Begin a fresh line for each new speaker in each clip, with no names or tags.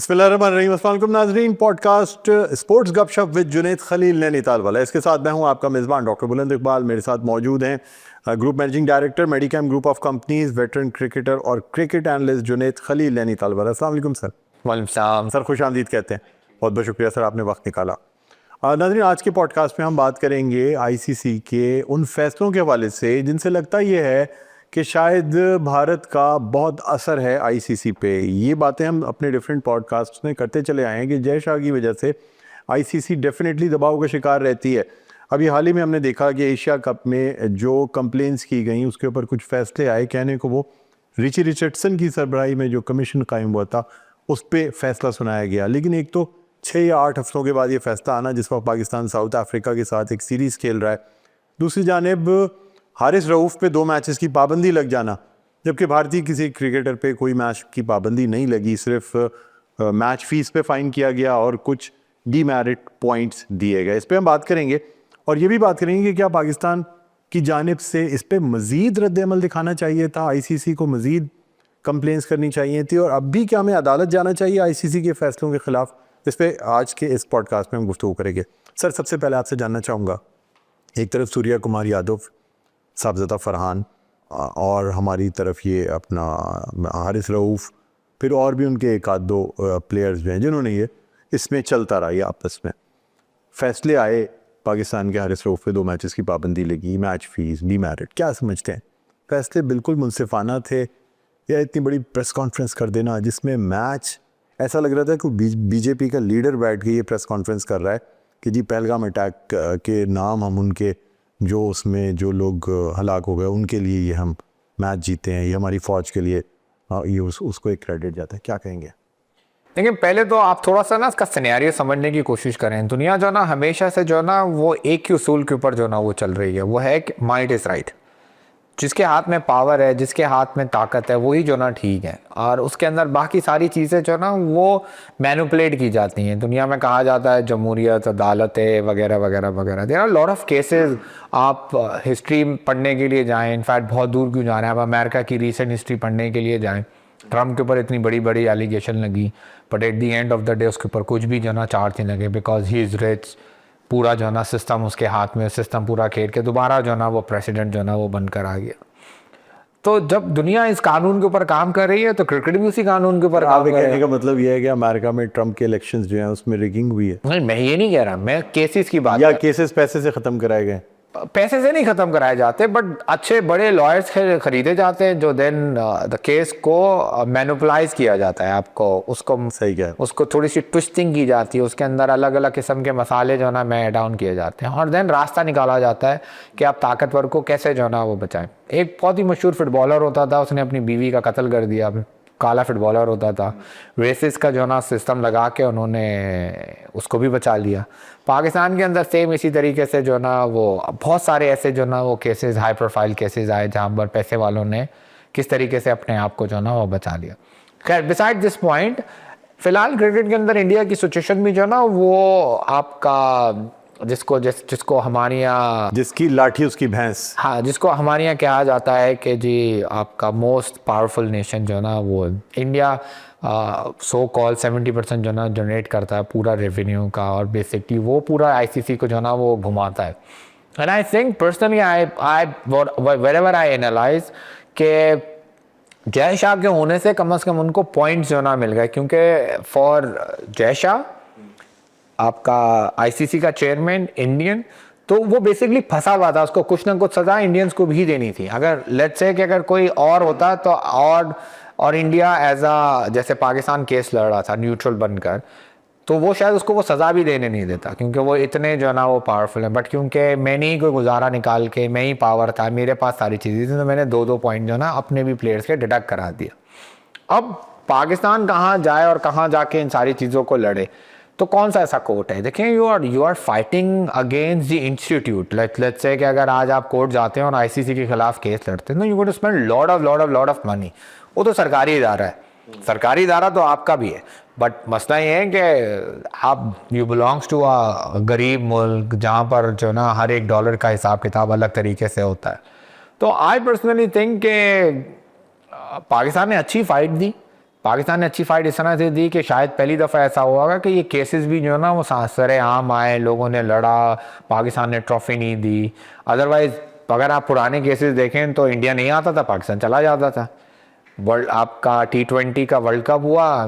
बिस्मिल्लाहिर्रहमानिर्रहीम। अस्सलाम वालेकुम नाज़रीन। पॉडकास्ट स्पोर्ट्स गपशप विद जुनैद खलील नैनीताल वाला, इसके साथ मैं हूं आपका मेज़बान डॉक्टर बुलंद इकबाल। मेरे साथ मौजूद हैं group managing director मेडिकैम group of companies, veteran cricketer और क्रिकेट एनालिस्ट जुनैद खलील नैनीताल वाला। अस्सलाम वालेकुम सर।
वालेकुम
सर खुश आमदीद कहते हैं। बहुत बहुत शुक्रिया सर, आपने वक्त निकाला। नाज़रीन, आज के पॉडकास्ट में हम बात करेंगे ICC के उन फैसलों के हवाले से जिनसे लगता ये है कि शायद भारत का बहुत असर है ICC पे। ये बातें हम अपने डिफरेंट पॉडकास्ट में करते चले आए हैं कि जय शाह की वजह से ICC डेफिनेटली दबाव का शिकार रहती है। अभी हाल ही में हमने देखा कि एशिया कप में जो कंप्लेंट्स की गई उसके ऊपर कुछ फैसले आए, कहने को वो रिची रिचर्डसन की सरबराही में जो कमीशन कायम हुआ था उस पर फैसला सुनाया गया। लेकिन एक तो 6 या 8 हफ्तों के बाद ये फैसला आना जिस वक्त पाकिस्तान साउथ अफ्रीका के साथ एक सीरीज़ खेल रहा है, दूसरी जानिब हारिस रऊफ़ पे 2 मैचेस की पाबंदी लग जाना, जबकि भारतीय किसी क्रिकेटर पे कोई मैच की पाबंदी नहीं लगी, सिर्फ मैच फीस पे फ़ाइन किया गया और कुछ डीमेरिट पॉइंट्स दिए गए। इस पर हम बात करेंगे और ये भी बात करेंगे कि क्या पाकिस्तान की जानिब से इस पर मज़ीद रद्द-ए-अमल दिखाना चाहिए था, ICC को मज़ीद कंप्लेंट्स करनी चाहिए थी, और अब भी क्या हमें अदालत जाना चाहिए ICC के फ़ैसलों के ख़िलाफ़। इस पर आज के इस पॉडकास्ट में हम गुफ्तगू करेंगे। सर, सबसे पहले आपसे जानना चाहूँगा, एक तरफ सूर्या कुमार यादव, साहबज़ादा फरहान और हमारी तरफ ये अपना हारिस रऊफ़, फिर और भी उनके एक आध दो प्लेयर्स जो हैं जिन्होंने ये इसमें चलता रहा, ये आपस में फैसले आए, पाकिस्तान के हारिस रऊफ़ पे 2 मैचेस की पाबंदी लगी, मैच फीस, डीमेरिट, क्या समझते हैं? फैसले बिल्कुल मुनसिफाना थे या इतनी बड़ी प्रेस कॉन्फ्रेंस कर देना जिसमें मैच ऐसा लग रहा था कि बीजेपी का लीडर बैठ के ये प्रेस कॉन्फ्रेंस कर रहा है कि जी पहलगाम अटैक के नाम हम उनके जो उसमें जो लोग हलाक हो गए उनके लिए ये हम मैच जीते हैं, ये हमारी फ़ौज के लिए ये उसको एक क्रेडिट जाता है। क्या कहेंगे?
देखिए, पहले तो आप थोड़ा सा ना इसका सिनेरियो समझने की कोशिश करें। दुनिया जो ना हमेशा से जो ना वो एक ही उसूल के ऊपर जो ना वो चल रही है, वो है कि माइट इज़ राइट। जिसके हाथ में पावर है, जिसके हाथ में ताकत है, वही जो ना ठीक है, और उसके अंदर बाकी सारी चीज़ें जो ना वो मैनिपुलेट की जाती हैं। दुनिया में कहा जाता है जमहूरियत, अदालतें वगैरह वगैरह वगैरह। There are lot of cases. आप हिस्ट्री पढ़ने के लिए जाएं, इनफैक्ट बहुत दूर क्यों जा रहे हैं, आप अमेरिका की रीसेंट हिस्ट्री पढ़ने के लिए जाएं। ट्रम्प के ऊपर इतनी बड़ी बड़ी एलिगेशन लगी, but at the end of the day उसके ऊपर कुछ भी जो ना चार्ज नहीं लगे, बिकॉज ही इज़ रिच। पूरा जो ना सिस्टम उसके हाथ में, सिस्टम पूरा खेल के दोबारा जो ना वो प्रेसिडेंट जो ना वो बनकर आ गया। तो जब दुनिया इस कानून के ऊपर काम कर रही है तो क्रिकेट भी उसी कानून के ऊपर काम कर रही है।
कहने का मतलब ये है कि अमेरिका में ट्रम्प के इलेक्शंस जो हैं उसमें रिगिंग हुई है?
नहीं, मैं ये नहीं कह रहा, मैं केसेस की बात
या केसेस पैसे से ख़त्म कराए गए?
पैसे से नहीं खत्म कराए जाते, बट अच्छे बड़े लॉयर्स खरीदे जाते हैं जो देन द केस को मैनिपुलाइज किया जाता है। आपको उसको
सही क्या है,
उसको थोड़ी सी ट्विस्टिंग की जाती है, उसके अंदर अलग अलग किस्म के मसाले जो ना मैं डाउन किए जाते हैं, और देन रास्ता निकाला जाता है कि आप ताकतवर को कैसे जो ना वो बचाएं। एक बहुत ही मशहूर फुटबॉलर होता था, उसने अपनी बीवी का कत्ल कर दिया, काला फुटबॉलर होता था। रेसिस का जो ना सिस्टम लगा के उन्होंने उसको भी बचा लिया। पाकिस्तान के अंदर सेम इसी तरीके से जो ना वो बहुत सारे ऐसे जो ना वो केसेस, हाई प्रोफाइल केसेस आए जहाँ पर पैसे वालों ने किस तरीके से अपने आप को जो ना वो बचा लिया। खैर, बिसाइड दिस पॉइंट, फिलहाल क्रिकेट के अंदर इंडिया की सिचुएशन भी जो ना वो आपका जिसको हमारे यहाँ,
जिसकी लाठी उसकी भैंस,
हाँ, जिसको हमारे यहाँ कहा जाता है कि जी आपका मोस्ट पावरफुल नेशन जो ना वो इंडिया सो कॉल 70% जो ना जनरेट करता है पूरा रेवेन्यू का, और बेसिकली वो पूरा ICC को जो ना वो घुमाता है। And I think personally I wherever I analyse के जय शाह के होने से कम उनको पॉइंट्स जो ना मिल गए, क्योंकि फॉर जय शाह आपका ICC का चेयरमैन इंडियन, तो वो बेसिकली फंसा हुआ था, उसको कुछ ना कुछ सजा इंडियंस को भी देनी थी। अगर लेट्स से कि अगर कोई और होता तो और इंडिया एज अ जैसे पाकिस्तान केस लड़ रहा था न्यूट्रल बनकर, तो वो शायद उसको वो सज़ा भी देने नहीं देता, क्योंकि वो इतने जो ना वो पावरफुल हैं। बट क्योंकि मैंने ही कोई गुजारा निकाल के, मैं ही पावर था, मेरे पास सारी चीज़ें थी, तो मैंने 2-2 पॉइंट जो ना अपने भी प्लेयर्स के डिडक्ट करा दिया। अब पाकिस्तान कहाँ जाए और कहाँ जाके इन सारी चीज़ों को लड़े, तो कौन सा ऐसा कोर्ट है? देखें, you are fighting against the institute. Let's say कि अगर आज आप कोर्ट जाते हैं और ICC के खिलाफ केस लड़ते हैं, तो you got to spend lot of money. वो तो सरकारी इदारा है, सरकारी इदारा तो आपका भी है, बट मसला ये है कि आप यू बिलोंग्स टू अ गरीब मुल्क जहाँ पर जो ना हर एक डॉलर का हिसाब किताब अलग तरीके से होता है। तो आई पर्सनली थिंक कि पाकिस्तान ने अच्छी फाइट दी, पाकिस्तान ने अच्छी फाइट इस तरह से दी कि शायद पहली दफ़ा ऐसा हुआ कि ये केसेस भी जो है ना वो सरेआम आए, लोगों ने लड़ा, पाकिस्तान ने ट्रॉफी नहीं दी। अदरवाइज अगर आप पुराने केसेस देखें तो इंडिया नहीं आता था, पाकिस्तान चला जाता था। वर्ल्ड आपका T20 का वर्ल्ड कप हुआ,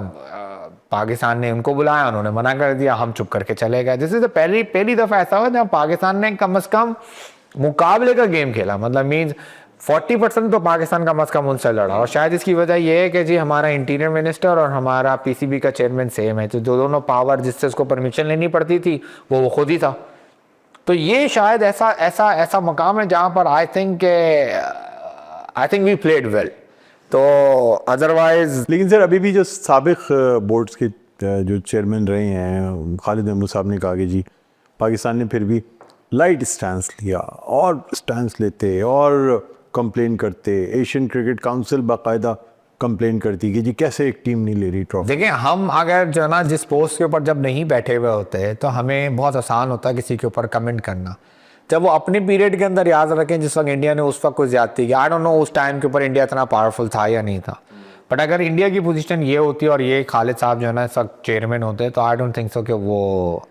पाकिस्तान ने उनको बुलाया, उन्होंने मना कर दिया, हम चुप करके चले गए। दिस इज द पहली दफ़ा ऐसा हुआ जब पाकिस्तान ने कम से कम मुकाबले का गेम खेला, मतलब मीन्स 40% तो पाकिस्तान कम से कम उनसे लड़ा। और शायद इसकी वजह यह है कि जी हमारा इंटीरियर मिनिस्टर और हमारा PCB का चेयरमैन सेम है, तो जो दोनों पावर जिससे उसको परमिशन लेनी पड़ती थी वो खुद ही था। तो ये शायद ऐसा मकाम है जहाँ पर I think we played well. तो अदरवाइज
लेकिन सर अभी भी जो साबिक बोर्ड्स के जो चेयरमैन रहे हैं, खालिद महमूद साहब ने कहा कि जी पाकिस्तान ने फिर भी लाइट स्टैंस लिया, और स्टैंस लेते और कंप्लेन करते। एशियन क्रिकेट काउंसिल बाकायदा कंप्लेन करती कि जी कैसे एक टीम नहीं ले रही ट्रॉफी।
देखिए, हम अगर जो है ना जिस पोस्ट के ऊपर जब नहीं बैठे हुए होते तो हमें बहुत आसान होता है किसी के ऊपर कमेंट करना। जब वो अपने पीरियड के अंदर याद रखें जिस वक्त इंडिया ने उस वक्त कुछ ज्यादती की, आई डोंट नो उस टाइम के ऊपर इंडिया इतना पावरफुल था या नहीं था, बट अगर इंडिया की पोजीशन ये होती और ये खालिद साहब जो है ना इस वक्त चेयरमैन होते तो आई डोंट थिंक सो कि वो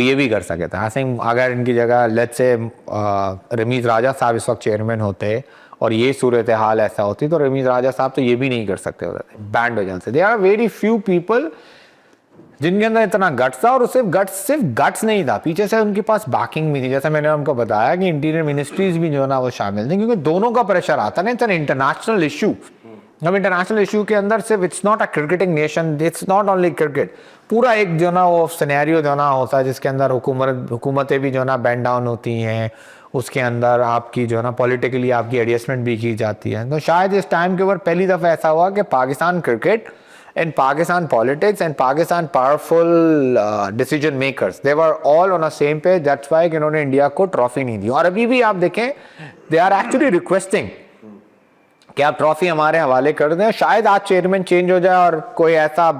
ये भी कर सके थे। आई थिंक अगर इनकी जगह लेट्स से रमीज़ राजा साहब इस वक्त चेयरमैन होते और ये सूरत हाल ऐसा होती तो रमीज़ राजा साहब तो ये भी नहीं कर सकते होते, बैंड हो जाते। They are very few people जिनके अंदर इतना गट्स था, और सिर्फ गट्स नहीं था, पीछे से उनके पास बैकिंग भी थी। जैसे मैंने उनको बताया कि इंटीरियर मिनिस्ट्रीज भी जो है ना वो शामिल थे, क्योंकि दोनों का प्रेशर आता है। It's an international issue. अब इंटरनेशनल इशू के अंदर सिर्फ it's not a cricketing nation, it's not only cricket, पूरा एक जो ना वो सिनेरियो जो ना होता है जिसके अंदर हुकूमतें भी जो ना बैंड डाउन होती हैं, उसके अंदर आपकी जो है ना पॉलिटिकली आपकी एडजस्टमेंट भी की जाती है। तो शायद इस टाइम के ऊपर पहली दफ़ा ऐसा हुआ कि Pakistan cricket and Pakistan politics and Pakistan powerful decision makers, they were all on a same page. That's why कि इन्होंने इंडिया को ट्रॉफी नहीं दी। और अभी भी आप देखें दे आर एक्चुअली रिक्वेस्टिंग कि आप ट्रॉफी हमारे हवाले कर दें। शायद आज चेयरमैन चेंज हो जाए और कोई ऐसा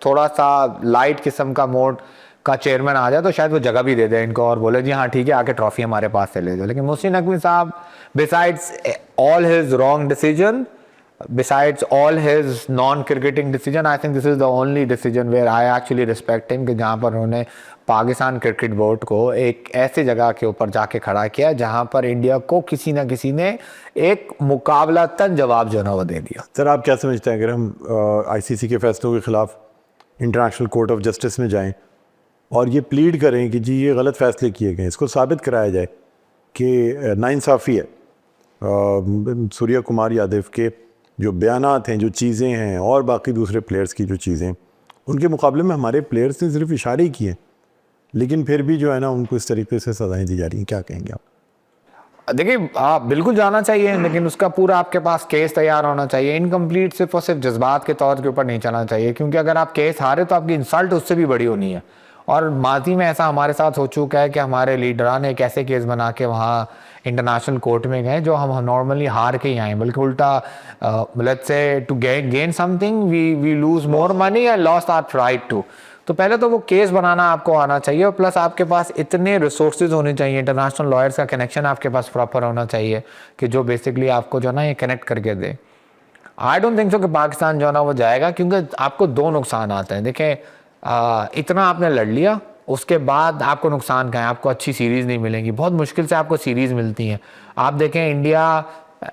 थोड़ा सा लाइट किस्म का मोड का चेयरमैन आ जाए तो शायद वो जगह भी दे दे इनको और बोले जी हाँ ठीक है आके ट्रॉफी हमारे पास से ले जाओ। लेकिन मोहसिन नकवी साहब, besides all his wrong decision, besides all his non-cricketing decision, I think this is the only decision where I actually respect him कि जहाँ पर उन्होंने पाकिस्तान क्रिकेट बोर्ड को एक ऐसी जगह के ऊपर जाके खड़ा किया जहाँ पर इंडिया को किसी ना किसी ने एक मुकाबलातन जवाब जो ना वो दे दिया।
सर आप क्या समझते हैं अगर हम ICC के फैसलों के खिलाफ इंटरनेशनल कोर्ट ऑफ जस्टिस में जाएं और ये प्लीड करें कि जी ये गलत फैसले किए गए, इसको साबित कराया जाए कि नाइंसाफ़ी है, सूर्या कुमार यादव के जो बयानात हैं, जो चीज़ें हैं और बाकी दूसरे प्लेयर्स की जो चीज़ें, उनके मुकाबले में हमारे प्लेयर्स ने सिर्फ इशारे ही किए, लेकिन फिर भी जो है ना उनको इस तरीके से सज़ाएं दी जा रही हैं, क्या कहेंगे आप?
देखिए आप बिल्कुल जाना चाहिए, लेकिन उसका पूरा आपके पास केस तैयार होना चाहिए। इनकम्प्लीट सिर्फ और सिर्फ जज्बात के तौर के ऊपर नहीं चलना चाहिए, क्योंकि अगर आप केस हारे तो आपकी इंसल्ट उससे भी बड़ी होनी है। और माजी में ऐसा हमारे साथ हो चुका है कि हमारे लीडरान एक ऐसे केस बना के वहाँ इंटरनेशनल कोर्ट में गए जो हम नॉर्मली हार के ही आए, बल्कि उल्टा let's say to gain something we lose more money and lost our right to. तो पहले तो वो केस बनाना आपको आना चाहिए और प्लस आपके पास इतने रिसोर्सेज होने चाहिए, इंटरनेशनल लॉयर्स का कनेक्शन आपके पास प्रॉपर होना चाहिए कि जो बेसिकली आपको जो ना ये कनेक्ट करके दे। आई डोंट थिंक सो कि पाकिस्तान जो ना वो जाएगा, क्योंकि आपको दो नुकसान आते हैं। देखें इतना आपने लड़ लिया, उसके बाद आपको नुकसान क्या है, आपको अच्छी सीरीज़ नहीं मिलेंगी, बहुत मुश्किल से आपको सीरीज़ मिलती हैं। आप देखें इंडिया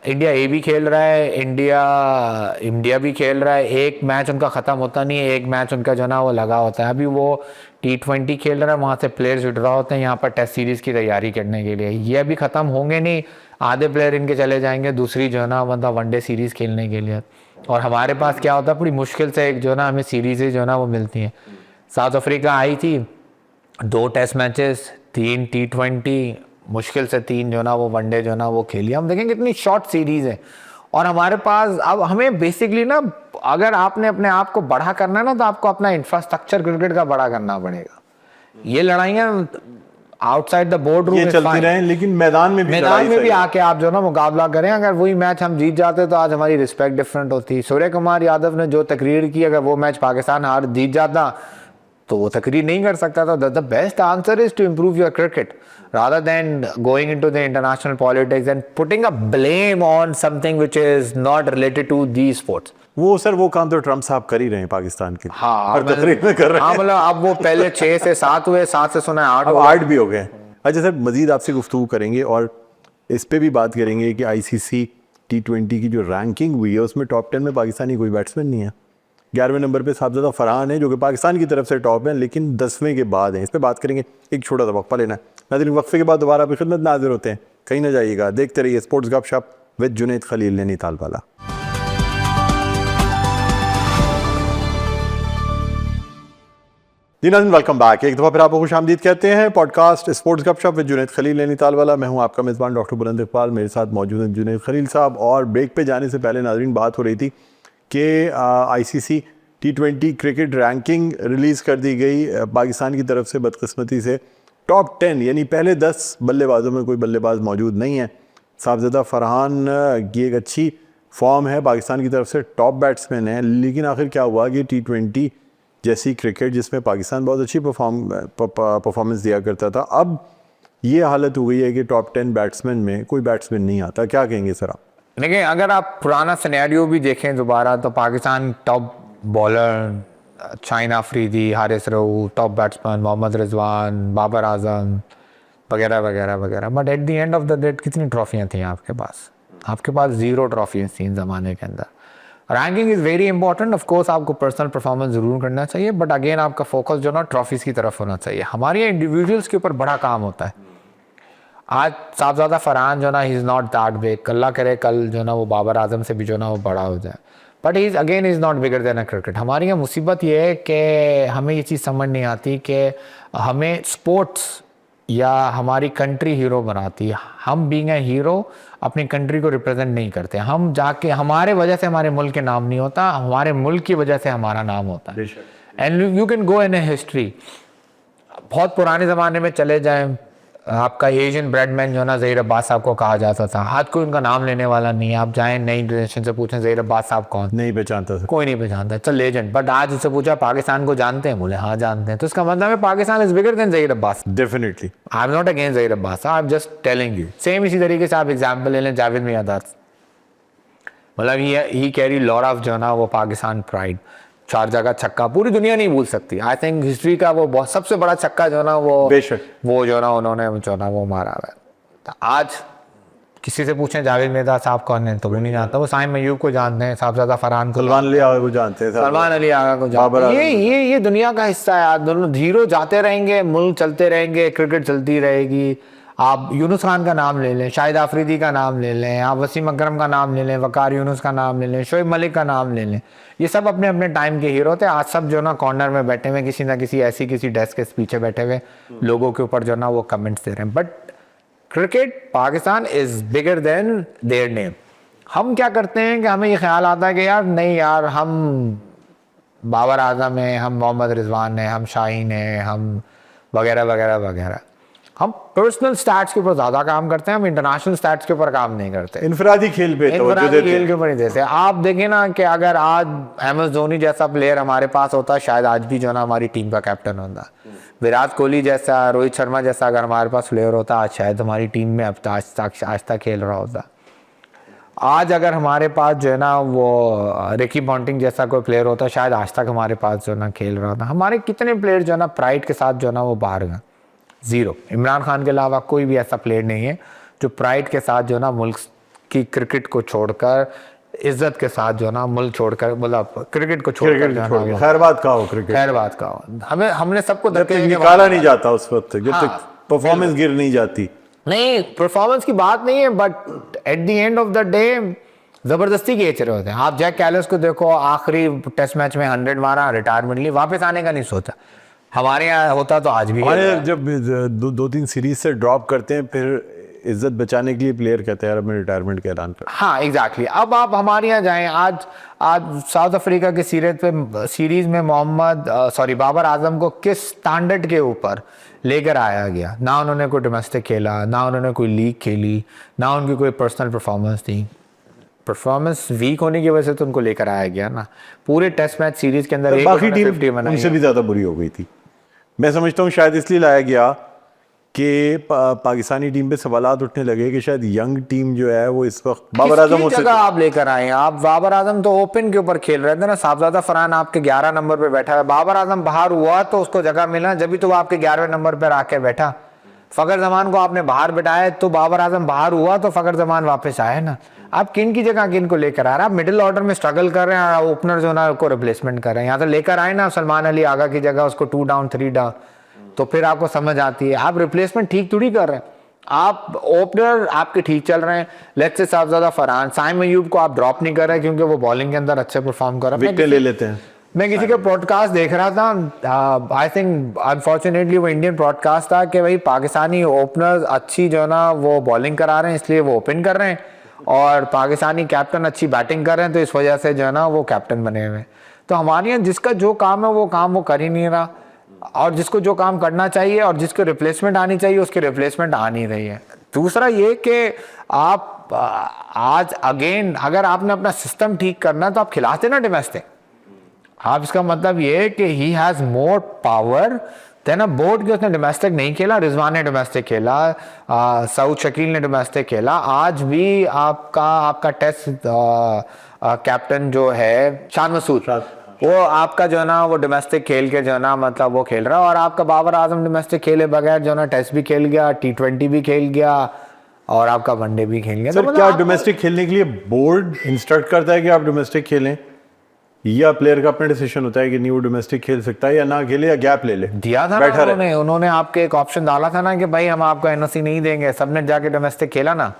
ए भी खेल रहा है, इंडिया भी खेल रहा है, एक मैच उनका ख़त्म होता नहीं है, एक मैच उनका जो ना वो लगा होता है। अभी वो T20 खेल रहा है, वहाँ से प्लेयर्स विड्रॉ होते हैं यहाँ पर टेस्ट सीरीज़ की तैयारी करने के लिए। ये अभी ख़त्म होंगे नहीं, आधे प्लेयर इनके चले जाएंगे दूसरी जो है ना मतलब वनडे सीरीज़ खेलने के लिए। और हमारे पास क्या होता है, बड़ी मुश्किल से एक जो ना हमें सीरीज़ें जो ना वो मिलती हैं। साउथ अफ्रीका आई थी, 2 टेस्ट मैचेस, 3 T20, मुश्किल से 3 जो ना वो वनडे जो ना वो खेली। हम देखेंगे कितनी शॉर्ट सीरीज़ है और हमारे पास अब हमें बेसिकली ना अगर आपने अपने आप को बड़ा करना है ना तो आपको अपना इंफ्रास्ट्रक्चर क्रिकेट का बड़ा करना पड़ेगा। ये लड़ाइयाँ आउटसाइड द बोर्ड रूम
चलती रहें, लेकिन मैदान में भी
आके आप जो ना मुकाबला करें। अगर वही मैच हम जीत जाते तो आज हमारी रिस्पेक्ट डिफरेंट होती। सूर्य कुमार यादव ने जो तकरीर की, अगर वो मैच पाकिस्तान हार जीत जाता तो वो तकरीर नहीं कर सकता था। The best answer is to improve your cricket rather than going into the international politics and putting a blame on something which is not related to these sports.
वो सर वो काम तो ट्रम्प साहब कर ही रहे हैं पाकिस्तान के लिए।
हाँ
हर तकरीर में कर रहे हैं।
हाँ मतलब अब वो पहले 6 से 7 हुए, 7 से सुना 8
अब 8 भी हो गए। अच्छा सर, मजीद आपसे गुफ्तगू करेंगे और इस पे भी बात करेंगे कि ICC T20 की जो रैंकिंग हुई है उसमें टॉप 10 में पाकिस्तानी कोई बैट्समैन नहीं है। 11वें नंबर पे साहबजादा फरहान है जो कि पाकिस्तान की तरफ से टॉप है, लेकिन 10वें के बाद है। इस पर बात करेंगे, एक छोटा सा वक्फा लेना है। नाज़रीन, वक्फे के बाद दोबारा आपकी खिदमत में हाजिर होते हैं, कहीं ना जाइएगा, देखते रहिए स्पोर्ट्स गपशप विद जुनैद खलील नैनीताल वाला। जी नाज़रीन, वेलकम बैक। एक दफ़ा फिर आपको खुशामदीद कहते हैं पॉडकास्ट स्पोर्ट्स गपशप विद जुनैद खलील नैनीताल वाला। मैं हूं आपका मेज़बान डॉक्टर बुलंद इकबाल, मेरे साथ मौजूद हैं जुनैद खलील साहब। और ब्रेक पे जाने से पहले नाज़रीन बात हो रही थी कि ICC T20 cricket ranking release कर दी गई पाकिस्तान की तरफ से। बदकिस्मती से टॉप 10 यानी पहले 10 बल्लेबाजों में कोई बल्लेबाज मौजूद नहीं है। साहबजादा फरहान की एक अच्छी फॉर्म है, पाकिस्तान की तरफ से टॉप बैट्समैन है, लेकिन आखिर क्या हुआ कि T20 जैसी क्रिकेट जिसमें पाकिस्तान बहुत अच्छी परफॉर्मेंस दिया करता था, अब ये हालत हो गई है कि टॉप 10 बैट्समैन में कोई बैट्समैन नहीं आता। क्या कहेंगे सर आप?
देखिए, अगर आप पुराना सिनेरियो भी देखें दोबारा तो Pakistan top bowler Shaheen Afridi, Haris Rauf, top batsman Mohammad Rizwan, Babar Azam वगैरह वगैरह वगैरह। But at the end of the day कितनी ट्रॉफियाँ थी आपके पास? आपके पास 0 ट्रॉफियाँ थी ज़माने के अंदर। Ranking is very important, of course आपको पर्सनल परफॉर्मेंस ज़रूर करना चाहिए, बट अगेन आपका फोकस जो ना ट्रॉफीज़ की तरफ होना चाहिए। हमारे यहाँ इंडिविजुअल्स के ऊपर बड़ा काम होता है। आज साहबजादा फरहान जो ना ही is not that big, Allah करे कल जो ना वो बाबर आजम से भी जो ना वो बड़ा हो जाए, but he again is not bigger than a cricket. हमारी यहाँ मुसीबत ये है कि हमें ये चीज़ समझ नहीं आती कि हमें स्पोर्ट्स या हमारी कंट्री हीरो बनाती है। हम बीइंग ए हीरो अपनी कंट्री को रिप्रेजेंट नहीं करते। हम जाके हमारे वजह से हमारे मुल्क के नाम नहीं होता, हमारे मुल्क की वजह से हमारा नाम होता है। And you can go in A history, बहुत पुराने ज़माने में चले जाएं, आपका एशियन ब्रेडमैन जो ना ज़हीर अब्बास साहब को कहा जाता था। आज कोई उनका नाम लेने वाला नहीं है। आप जाएं नई जनरेशन से पूछें ज़हीर अब्बास साहब कौन,
नहीं पहचानता सर,
कोई नहीं पहचानता। It's a legend. बट आज उससे पूछा पाकिस्तान को जानते हैं, बोले हाँ जानते हैं। तो इसका मतलब है Pakistan is bigger than Zaheer Abbas.
Definitely
I am not against Zaheer Abbas, I am just telling you. Same इसी तरीके से आप एग्जाम्पल ले लें जावेद मियादाद, मतलब ही कैरी लॉट ऑफ जो ना वो पाकिस्तान प्राइड। 4 जगह छक्का पूरी दुनिया नहीं भूल सकती। आई थिंक हिस्ट्री का वो बहुत सबसे बड़ा छक्का जो ना वो जो ना उन्होंने जो ना वो मारा है। तो आज किसी से पूछें जावेद मियादाद साहब कौन है तो वो नहीं जानता। वो साइम अयूब को जानते हैं, साहबजादा फरहान को,
सलमान अली आगा को जानते हैं,
सलमान अली आगा को जानते हैं। ये दुनिया का हिस्सा है। दोनों हीरो जाते रहेंगे, मुल्क चलते रहेंगे, क्रिकेट चलती रहेगी। आप यूनुस खान का नाम ले लें, शाहिद अफरीदी का नाम ले लें, आप वसीम अकरम का नाम ले लें, वकार यूनुस का नाम ले लें, शोएब मलिक का नाम ले लें। ये सब अपने अपने टाइम के हीरो थे। आज सब जो ना कॉर्नर में बैठे हुए, किसी ना किसी ऐसी किसी डेस्क के पीछे बैठे हुए लोगों के ऊपर जो ना वो कमेंट्स दे रहे हैं। But cricket Pakistan is bigger than their name. हम क्या करते हैं कि हमें ये ख्याल आता है कि यार नहीं यार, हम बाबर आजम हैं, हम मोहम्मद रिजवान हैं, हम शाहीन हैं, हम वगैरह वगैरह वगैरह। हम पर्सनल स्टैट्स के ऊपर ज़्यादा काम करते हैं, हम इंटरनेशनल स्टैट्स के ऊपर काम नहीं करते।
इनफरादी खेल पे
इनफरादी खेल के ऊपर नहीं देते। आप देखें ना कि अगर आज MS धोनी जैसा प्लेयर हमारे पास होता, शायद आज भी जो ना हमारी टीम का कैप्टन होता। विराट कोहली जैसा, रोहित शर्मा जैसा अगर हमारे पास प्लेयर होता, आज शायद हमारी टीम में अब आज तक खेल रहा होता। आज अगर हमारे पास जो है ना वो रिकी पॉन्टिंग जैसा कोई प्लेयर होता, शायद आज तक हमारे पास जो ना खेल रहा होता। हमारे कितने प्लेयर जो ना प्राइड के साथ जो ना वो बाहर गए, 0। इमरान खान के अलावा कोई भी ऐसा प्लेयर नहीं है जो प्राइड के साथ जो ना मुल्क की क्रिकेट को छोड़कर, इज्जत के साथ जो ना मुल्क छोड़कर, मतलब क्रिकेट को छोड़कर
खैर बात का हो, क्रिकेट
खैर बात का हो। हमने सबको
निकाला नहीं जाता उस वक्त जब तक परफॉर्मेंस गिर नहीं जाती।
नहीं, परफॉर्मेंस की बात नहीं है, but at the end of the day जबरदस्ती के चले होते हैं। आप जैक कैलिस को देखो, आखिरी टेस्ट मैच में 100 मारा, रिटायरमेंट ली, वापस आने का नहीं सोचा। हमारे यहाँ होता तो आज भी।
हमारे जब 2-3 सीरीज से ड्रॉप करते हैं, फिर इज्जत बचाने के लिए प्लेयर कहते हैं यार मैं रिटायरमेंट के ऐलान कर।
हाँ एग्जैक्टली। अब आप हमारे यहाँ जाएं, आज साउथ अफ्रीका के सीरीज में बाबर आजम को किस स्टैंडर्ड के ऊपर लेकर आया गया। ना उन्होंने कोई डोमेस्टिक खेला, ना उन्होंने कोई लीग खेली, ना उनकी कोई पर्सनल परफॉर्मेंस थी। परफॉर्मेंस वीक होने की वजह से तो उनको लेकर आया गया ना। पूरे टेस्ट मैच सीरीज के अंदर
बाकी टीम उनसे भी ज़्यादा बुरी हो गई थी। मैं समझता हूँ शायद इसलिए लाया गया कि पाकिस्तानी टीम पे सवालात उठने लगे कि शायद यंग टीम जो है वो इस वक्त बाबर आजम
किसकी जगह आप लेकर आए? आप बाबर आजम तो ओपन के ऊपर खेल रहे थे ना, साहबजादा फरहान आपके 11 नंबर पे बैठा है, बाबर आजम बाहर हुआ तो उसको जगह मिला, जब भी तो वो आपके 11वें नंबर पर आके बैठा। फखर जमान को आपने बाहर बिठाया तो बाबर आजम बाहर हुआ तो फखर जमान वापस आए ना। आप किन की जगह किन को लेकर आ रहे हैं? आप मिडिल ऑर्डर में स्ट्रगल कर रहे हैं, ओपनर जो ना को रिप्लेसमेंट कर रहे हैं। यहाँ तो लेकर आए ना सलमान अली आगा की जगह, उसको 2 डाउन 3 डाउन, तो फिर आपको समझ आती है। आप रिप्लेसमेंट ठीक थोड़ी कर रहे हैं, आप ओपनर आपके ठीक चल रहे हैं। लेट्स से साहबजादा फरहान, साइम अयूब को आप ड्रॉप नहीं कर रहे क्योंकि वो बॉलिंग के अंदर अच्छे परफॉर्म कर रहे हैं,
विकेट ले लेते हैं।
मैं किसी का पॉडकास्ट देख रहा था, आई थिंक अनफॉर्चुनेटली वो इंडियन पॉडकास्ट था, कि भाई पाकिस्तानी ओपनर्स अच्छी जो है ना वो बॉलिंग करा रहे हैं इसलिए वो ओपन कर रहे हैं, और पाकिस्तानी कैप्टन अच्छी बैटिंग कर रहे हैं तो इस वजह से जो है ना वो कैप्टन बने हुए हैं। तो हमारे यहाँ जिसका जो काम है वो काम वो कर ही नहीं रहा, और जिसको जो काम करना चाहिए और जिसको रिप्लेसमेंट आनी चाहिए उसकी रिप्लेसमेंट आ नहीं रही है। दूसरा ये कि आप आज अगेन अगर आपने अपना सिस्टम ठीक करना है तो आप खिलाते ना डोमेस्टिक। आप इसका मतलब ये है कि he has more power than a board, कि उसने डोमेस्टिक नहीं खेला, रिजवान ने डोमेस्टिक खेला, सऊद शकील ने डोमेस्टिक खेला। आज भी आपका टेस्ट कैप्टन जो है शान मसूद, वो आपका जो है ना वो डोमेस्टिक खेल के जो है ना मतलब वो खेल रहा है, और आपका बाबर आजम डोमेस्टिक खेले बगैर जो है ना टेस्ट भी खेल गया, T20 भी खेल गया, और आपका वनडे भी खेल गया।
सर क्या डोमेस्टिक खेलने के लिए बोर्ड इंस्ट्रक्ट करता है कि आप डोमेस्टिक खेलें, या प्लेयर का अपना डिसीजन होता है कि नहीं वो डोमेस्टिक खेल सकता है या ना खेले या गैप ले ले?
दिया था ना उन्होंने आपके एक ऑप्शन डाला था ना कि भाई हम आपको एनओसी नहीं देंगे, सबने जाके डोमेस्टिक खेला ना,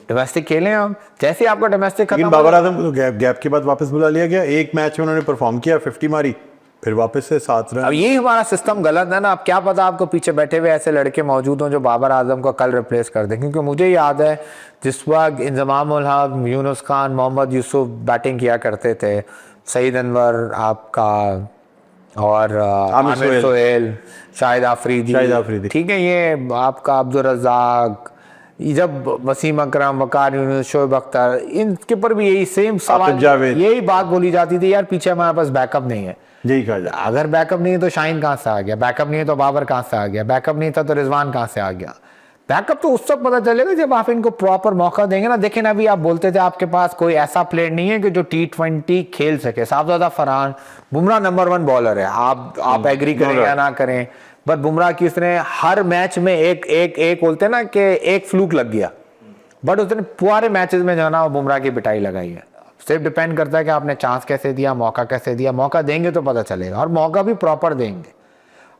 डोमेस्टिक खेले हम। जैसे आपका डोमेस्टिक खत्म,
लेकिन बाबर आजम को तो गैप के बाद वापस बुला लिया गया। एक मैच में उन्होंने परफॉर्म किया, 50 मारी, फिर वापस से 7 रन।
अब यही हमारा सिस्टम गलत है ना। अब क्या पता आपको पीछे बैठे हुए ऐसे लड़के मौजूद हों जो बाबर आजम को कल रिप्लेस कर दें, क्योंकि मुझे याद है जिस वक्त इंजमाम उल हक, यूनुस खान, मोहम्मद यूसुफ बैटिंग किया करते थे, सईद अनवर आपका, और आमिर सोहेल, शाहिद आफरीदी, ठीक है, ये आपका अब्दुल रज़ाक, जब वसीम अकरम, वकार यूनुस, शोएब अख्तर, इनके ऊपर भी यही सेम सवाल, यही बात बोली जाती थी, यार पीछे हमारे पास बैकअप नहीं है।
यही कहा जाए,
अगर बैकअप नहीं है तो शाहीन कहाँ से आ गया, बैकअप नहीं है तो बाबर कहाँ से आ गया, बैकअप नहीं था तो रिजवान कहाँ से आ गया। बैकअप तो उस वक्त पता चलेगा जब आप इनको प्रॉपर मौका देंगे ना। देखें अभी आप बोलते थे आपके पास कोई ऐसा प्लेयर नहीं है कि जो T20 खेल सके। साहबजादा फरहान, बुमराह नंबर 1 बॉलर है, आप एग्री करें या ना करें, बट बुमराह की उसने हर मैच में एक बोलते हैं ना कि एक फ्लूक लग गया, बट उसने पूरे मैचेस में जो है ना बुमराह की पिटाई लगाई है। सिर्फ डिपेंड करता है कि आपने चांस कैसे दिया, मौका कैसे दिया। मौका देंगे तो पता चलेगा, और मौका भी प्रॉपर देंगे।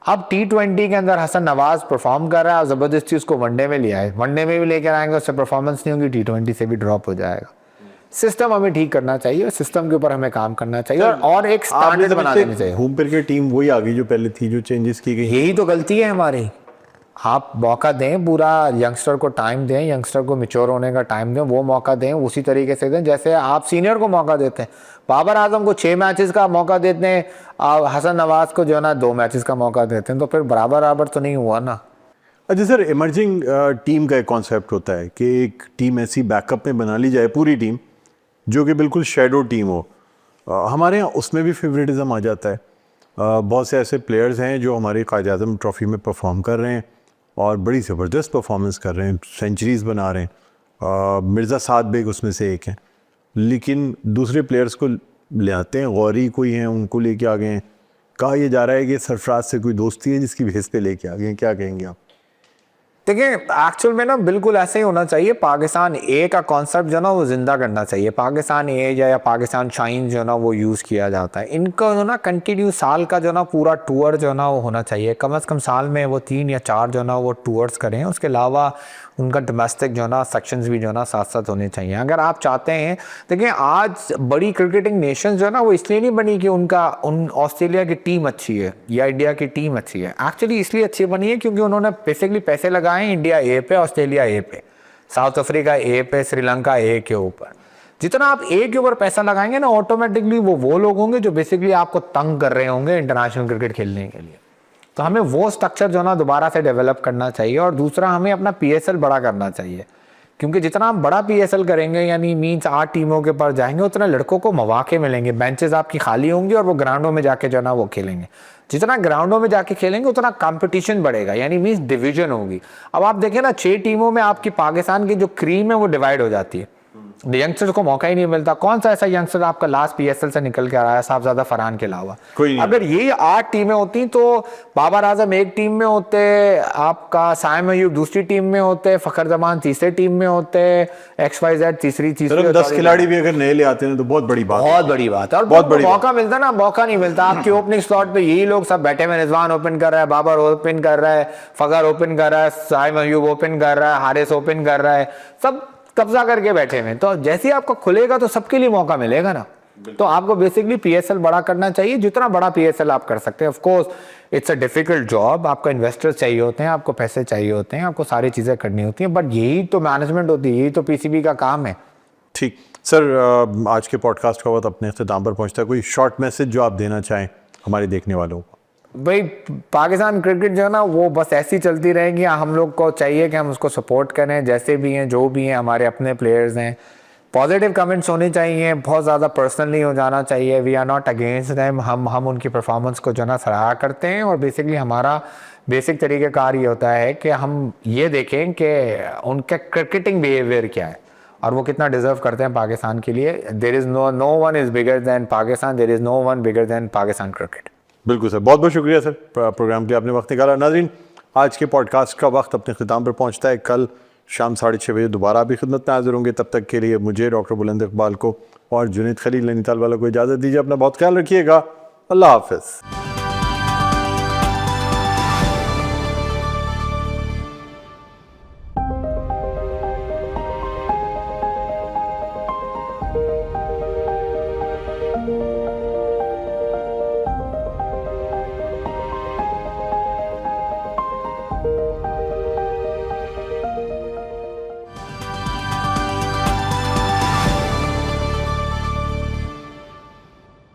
अब T20 के अंदर हसन नवाज परफॉर्म कर रहा है, जबरदस्ती उसको वनडे में लिया है, वनडे में भी लेकर आएंगे, उससे परफॉर्मेंस नहीं होगी, T20 से भी ड्रॉप हो जाएगा। सिस्टम हमें ठीक करना चाहिए, सिस्टम के ऊपर हमें काम करना चाहिए, और एक स्टैंडर्ड बना देनी चाहिए।
घूम फिर के टीम वही आ गई जो पहले थी, जो चेंजेस की गई।
यही तो गलती है हमारी। आप मौका दें, पूरा यंगस्टर को टाइम दें, यंगस्टर को मैच्योर होने का टाइम दें, वो मौका दें उसी तरीके से दें जैसे आप सीनियर को मौका देते हैं। बाबर आजम को 6 मैचेस का मौका देते हैं, हसन नवाज को जो है ना 2 मैचेस का मौका देते हैं, तो फिर बराबर तो नहीं हुआ ना।
अच्छा सर, इमर्जिंग टीम का एक कॉन्सेप्ट होता है कि एक टीम ऐसी बैकअप में बना ली जाए, पूरी टीम जो कि बिल्कुल शेडो टीम हो। हमारे यहाँ उसमें भी फेवरेटिज्म आ जाता है। बहुत से ऐसे प्लेयर्स हैं जो हमारी क़ायद-ए-आज़म ट्रॉफ़ी में परफॉर्म कर रहे हैं और बड़ी ज़बरदस्त परफॉर्मेंस कर रहे हैं, सेंचुरीज़ बना रहे हैं। मिर्ज़ा साद बेग उसमें से एक हैं, लेकिन दूसरे प्लेयर्स को ले आते हैं, गौरी कोई हैं उनको लेके आ गए हैं। कहा यह जा रहा है कि सरफराज से कोई दोस्ती है जिसकी बेस पे लेके आ गए हैं, क्या कहेंगे आप?
देखिए एक्चुअल में ना बिल्कुल ऐसे ही होना चाहिए। पाकिस्तान ए का कॉन्सेप्ट जो ना वो जिंदा करना चाहिए। पाकिस्तान ए या पाकिस्तान शाइन जो ना वो यूज़ किया जाता है। इनका जो ना कंटिन्यू साल का जो ना पूरा टूर जो ना वो होना चाहिए। कम से कम साल में वो 3 या 4 जो ना वो टूर्स करें। उसके अलावा उनका डोमेस्टिक जो ना सेक्शंस भी जो ना साथ साथ होने चाहिए। अगर आप चाहते हैं, देखिए आज बड़ी क्रिकेटिंग नेशन जो है ना वो इसलिए नहीं बनी कि उन ऑस्ट्रेलिया की टीम अच्छी है या इंडिया की टीम अच्छी है। एक्चुअली इसलिए अच्छी बनी है क्योंकि उन्होंने बेसिकली पैसे लगाए हैं इंडिया ए पे, ऑस्ट्रेलिया ए पे, साउथ अफ्रीका ए पे, श्रीलंका ए के ऊपर। जितना आप ए के ऊपर पैसा लगाएंगे ना ऑटोमेटिकली वो लोग होंगे जो बेसिकली आपको तंग कर रहे होंगे इंटरनेशनल क्रिकेट खेलने के लिए। तो हमें वो स्ट्रक्चर जो ना दोबारा से डेवलप करना चाहिए। और दूसरा हमें अपना PSL बड़ा करना चाहिए। क्योंकि जितना हम बड़ा PSL करेंगे यानी मीन्स 8 टीमों के पास जाएंगे, उतना लड़कों को मौके मिलेंगे, बेंचेस आपकी खाली होंगी और वो ग्राउंडों में जाके जो है ना वो खेलेंगे। जितना ग्राउंडों में जाके खेलेंगे उतना कंपटीशन बढ़ेगा, यानी मीन्स डिवीजन होगी। अब आप देखें ना 6 टीमों में आपकी पाकिस्तान की जो क्रीम है वो डिवाइड हो जाती है, यंगस्टर्स को मौका ही नहीं मिलता। कौन सा ऐसा यंगस्टर आपका लास्ट PSL से निकल के आ रहा है साहबजादा फरहान के अलावा?
कोई नहीं।
अगर ये 8 टीमें होती तो बाबर आजम एक टीम में होते, आपका साइम अयूब दूसरी टीम में होते, फखर जमान तीसरे टीम में होते, XYZ तीसरी।
10 खिलाड़ी भी अगर नए ले आते हैं तो बहुत बड़ी बात है।
बहुत बड़ी बात है। और
बहुत बड़ी
मौका मिलता ना, मौका नहीं मिलता। आपकी ओपनिंग स्लॉट पे यही लोग सब बैठे हुए, रिजवान ओपन कर रहा है, बाबर ओपन कर रहा है, फखर ओपन कर रहा है, साइम अयूब ओपन कर रहा है, हारिस ओपन कर रहा है, सब कब्जा करके बैठे हुए। तो जैसे ही आपका खुलेगा तो सबके लिए मौका मिलेगा ना। तो आपको बेसिकली PSL बड़ा करना चाहिए, जितना बड़ा PSL आप कर सकते हैं। Of course it's a difficult job, आपको इन्वेस्टर्स चाहिए होते हैं, आपको पैसे चाहिए होते हैं, आपको सारी चीज़ें करनी होती हैं, बट यही तो मैनेजमेंट होती है, यही तो PCB का काम है।
ठीक सर, आज के पॉडकास्ट का वक्त अपने इख्तिताम पर पहुंचता है। कोई शॉर्ट मैसेज जो आप देना चाहें हमारे देखने वालों को?
भाई पाकिस्तान क्रिकेट जो है ना वो बस ऐसी चलती रहेगी। हम लोग को चाहिए कि हम उसको सपोर्ट करें, जैसे भी हैं जो भी हैं, हमारे अपने प्लेयर्स हैं। पॉजिटिव कमेंट्स होने चाहिए, बहुत ज़्यादा पर्सनल नहीं हो जाना चाहिए। We are not against them, हम उनकी परफॉर्मेंस को जो है ना सराहा करते हैं। और बेसिकली हमारा बेसिक तरीक़ाकार ये होता है कि हम ये देखें कि उनका क्रिकेटिंग बिहेवियर क्या है और वो कितना डिजर्व करते हैं पाकिस्तान के लिए। There is no one is bigger than Pakistan, there is no one bigger than Pakistan cricket.
बिल्कुल सर, बहुत बहुत शुक्रिया सर प्रोग्राम के लिए आपने वक्त निकाला। नाज़रीन, आज के पॉडकास्ट का वक्त अपने ख़िताम पर पहुंचता है। कल शाम 6:30 बजे दोबारा भी खिदमत में हाजिर होंगे। तब तक के लिए मुझे, डॉक्टर बुलंद इकबाल को और जुनैद खलील नैनीताल वालों को इजाज़त दीजिए। अपना बहुत ख्याल रखिएगा। अल्लाह हाफ़िज़।